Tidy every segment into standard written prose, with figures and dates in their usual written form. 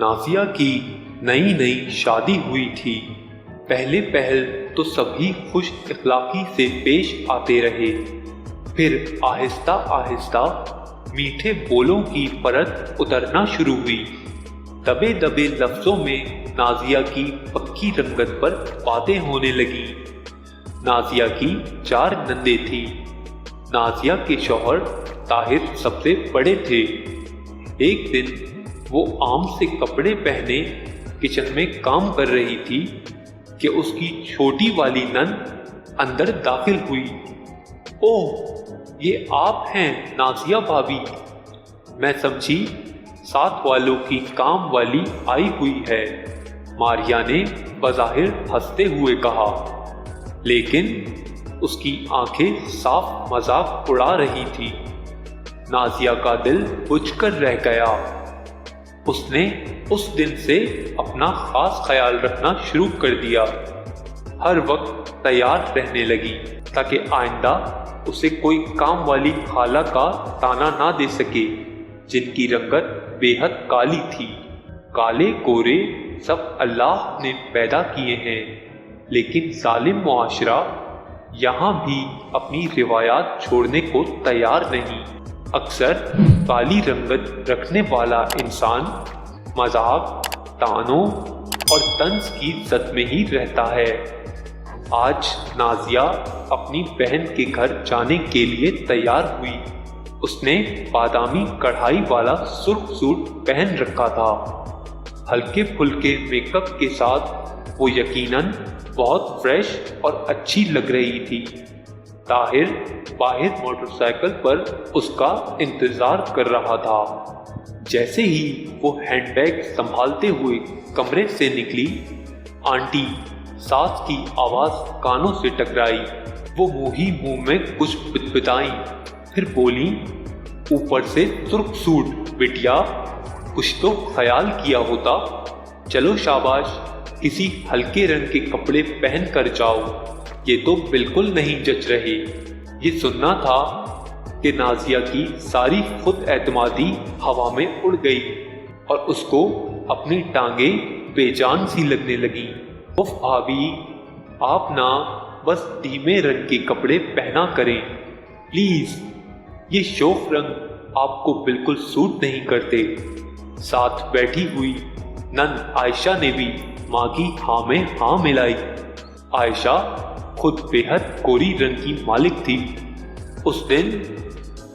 नाजिया की नई नई शादी हुई थी। पहले पहल तो सभी खुश इखलाकी से पेश आते रहे, फिर आहिस्ता आहिस्ता मीठे बोलों की परत उतरना शुरू हुई। दबे दबे लफ्जों में नाजिया की पक्की रंगत पर बातें होने लगी। नाजिया की 4 नंदे थी। नाजिया के शौहर ताहिर सबसे बड़े थे। एक दिन वो आम से कपड़े पहने किचन में काम कर रही थी कि उसकी छोटी वाली नंद अंदर दाखिल हुई। ओह, ये आप हैं नाजिया भाभी। मैं समझी साथ वालों की काम वाली आई हुई है, मारिया ने बज़ाहिर हंसते हुए कहा, लेकिन उसकी आंखें साफ मजाक उड़ा रही थी। नाजिया का दिल बुझकर रह गया। उसने उस दिन से अपना खास ख्याल रखना शुरू कर दिया। हर वक्त तैयार रहने लगी ताकि आइंदा उसे कोई काम वाली खाला का ताना ना दे सके, जिनकी रंगत बेहद काली थी। काले गोरे सब अल्लाह ने पैदा किए हैं, लेकिन जालिम मुआशरा यहाँ भी अपनी रिवायात छोड़ने को तैयार नहीं। अक्सर काली रंगत रखने वाला इंसान मजाक, तानों और तंज की सद में ही रहता है। आज नाजिया अपनी बहन के घर जाने के लिए तैयार हुई। उसने बादामी कढ़ाई वाला सुर्ख सूट पहन रखा था। हल्के फुल्के मेकअप के साथ वो यकीनन बहुत फ्रेश और अच्छी लग रही थी। ताहिर बाहर मोटरसाइकिल पर उसका इंतजार कर रहा था। जैसे ही वो हैंडबैग संभालते हुए कमरे से निकली, आंटी सास की आवाज कानों से टकराई। वो मुंह ही मुंह में कुछ बिदबिदाई, फिर बोली, ऊपर से सुर्ख सूट, बिटिया कुछ तो ख्याल किया होता। चलो शाबाश, किसी हल्के रंग के कपड़े पहन कर जाओ, ये तो बिल्कुल नहीं जच रहे। ये सुनना था कि नाजिया की सारी खुद एतमादी हवा में उड़ गई और उसको अपनी टांगे बेजान सी लगने लगी। उफ भाभी, आप ना बस धीमे रंग के कपड़े पहना करें प्लीज, ये शोफ रंग आपको बिल्कुल सूट नहीं करते। साथ बैठी हुई नंद आयशा ने भी माँ की हाँ में हाँ मिलाई। आयशा खुद बेहद गोरी रंग की मालिक थी। उस दिन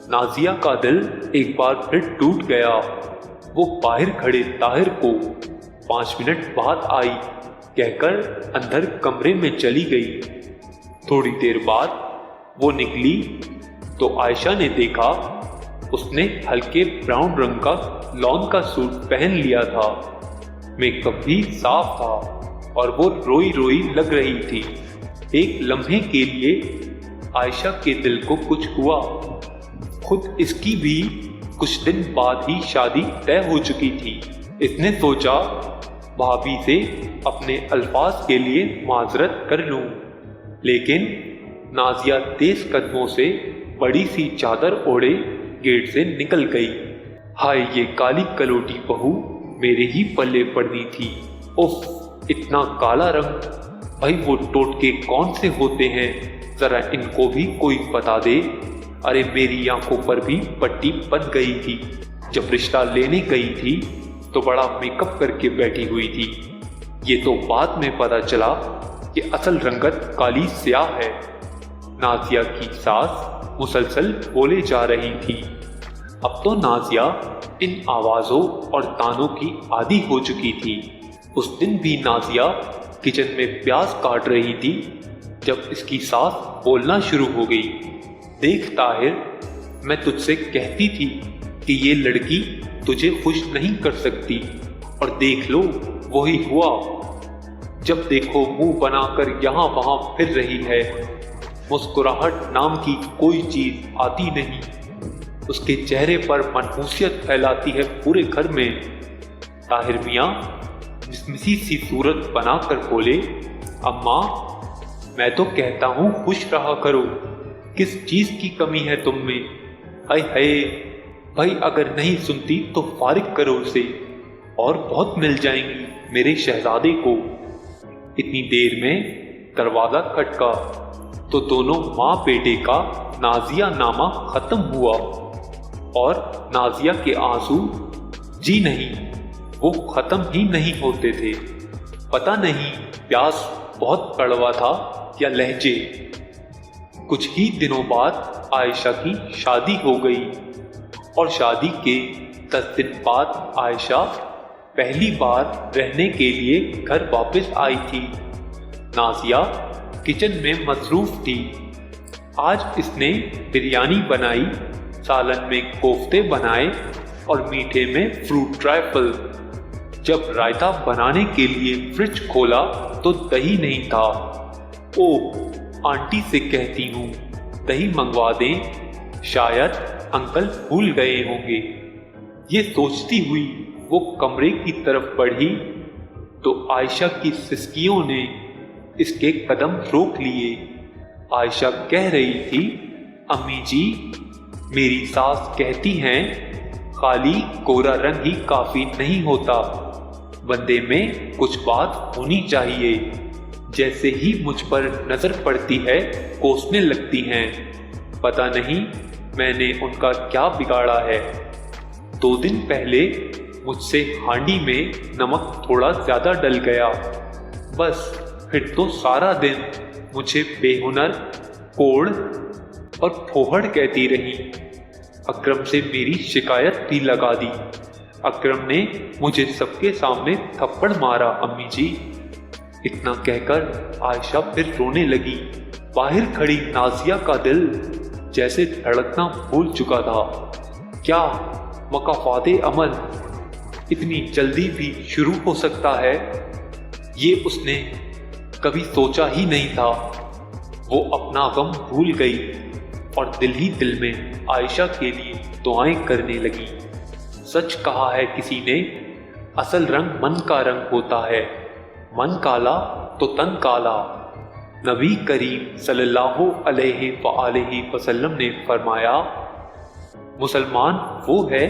नाजिया का दिल एक बार फिर टूट गया। वो बाहर खड़े ताहिर को 5 मिनट बाद आई कहकर अंदर कमरे में चली गई। थोड़ी देर बाद वो निकली तो आयशा ने देखा उसने हल्के ब्राउन रंग का लॉन का सूट पहन लिया था। मेकअप भी साफ था और वो रोई रोई लग रही थी। एक लम्हे के लिए आयशा के दिल को कुछ हुआ। खुद इसकी भी कुछ दिन बाद ही शादी तय हो चुकी थी। इसने सोचा भाभी से अपने अल्फाज के लिए माजरत कर लूं, लेकिन नाजिया तेज कदमों से बड़ी सी चादर ओढ़े गेट से निकल गई। हाय, ये काली कलोटी बहू मेरे ही पल्ले पड़नी थी। उफ, इतना काला रंग, भाई वो टोटके कौन से होते हैं, जरा इनको भी कोई बता दे। अरे मेरी आंखों पर भी पट्टी बन गई थी। जब रिश्ता लेने गई थी तो बड़ा मेकअप करके बैठी हुई थी। ये तो बाद में पता चला कि असल रंगत काली स्याह है। नाजिया की सास मुसलसल बोले जा रही थी। अब तो नाजिया इन आवाजों और तानों की आदी हो चुकी थी। उस दिन भी नाजिया किचन में प्याज काट रही थी जब इसकी सास बोलना शुरू हो गई। देख ताहिर, मैं तुझसे कहती थी कि ये लड़की तुझे खुश नहीं कर सकती, और देख लो वही हुआ। जब देखो मुंह बनाकर यहाँ वहां फिर रही है। मुस्कुराहट नाम की कोई चीज आती नहीं। उसके चेहरे पर मनहूसियत फैलाती है पूरे घर में। ताहिर मियाँ मिसमिसी सी सूरत बनाकर बोले, अम्मा मैं तो कहता हूँ खुश रहा करो, किस चीज की कमी है तुम में। हाय हाय, भाई अगर नहीं सुनती तो फारिग करो उसे। اور بہت مل جائیں گی میرے شہزادے کو۔ اتنی دیر میں دروازہ کھٹکا تو دونوں ماں بیٹے کا نازیہ نامہ ختم ہوا، اور نازیہ کے آنسو جی نہیں، وہ ختم ہی نہیں ہوتے تھے۔ پتہ نہیں پیاس بہت کڑوا تھا یا لہجے۔ کچھ ہی دنوں بعد عائشہ کی شادی ہو گئی، اور شادی کے 10 دن بعد عائشہ پہلی بار رہنے کے لیے گھر واپس آئی تھی۔ نازیہ کچن میں مصروف تھی۔ آج اس نے بریانی بنائی، سالن میں کوفتے بنائے اور میٹھے میں فروٹ ٹرائفل۔ جب رائتا بنانے کے لیے فریج کھولا تو دہی نہیں تھا۔ اوہ، آنٹی سے کہتی ہوں دہی منگوا دیں، شاید انکل بھول گئے ہوں گے۔ یہ سوچتی ہوئی وہ کمرے کی طرف بڑھی تو عائشہ کی سسکیوں نے اس کے قدم روک لیے۔ عائشہ کہہ رہی تھی، امی جی، میری ساس کہتی ہیں خالی گورا رنگ ہی کافی نہیں ہوتا، بندے میں کچھ بات ہونی چاہیے۔ جیسے ہی مجھ پر نظر پڑتی ہے کوسنے لگتی ہیں، پتہ نہیں میں نے ان کا کیا بگاڑا ہے۔ 2 دن پہلے مجھ سے ہانڈی میں نمک تھوڑا زیادہ ڈل گیا، بس پھر تو سارا دن مجھے بے ہنر، کوڑ اور پھوہڑ کہتی رہی۔ اکرم سے میری شکایت بھی لگا دی۔ اکرم نے مجھے سب کے سامنے تھپڑ مارا امی جی۔ اتنا کہہ کر عائشہ پھر رونے لگی۔ باہر کھڑی نازیہ کا دل جیسے دھڑکنا بھول چکا تھا۔ کیا مکافات عمل اتنی جلدی بھی شروع ہو سکتا ہے؟ یہ اس نے کبھی سوچا ہی نہیں تھا۔ وہ اپنا غم بھول گئی اور دل ہی دل میں عائشہ کے لیے دعائیں کرنے لگی۔ سچ کہا ہے کسی نے، اصل رنگ من کا رنگ ہوتا ہے، من کالا تو تن کالا۔ نبی کریم صلی اللہ علیہ وآلہ وسلم نے فرمایا، مسلمان وہ ہے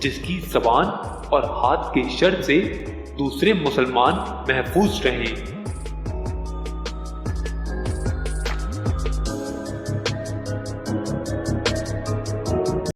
جس کی زبان اور ہاتھ کے شر سے دوسرے مسلمان محفوظ رہیں۔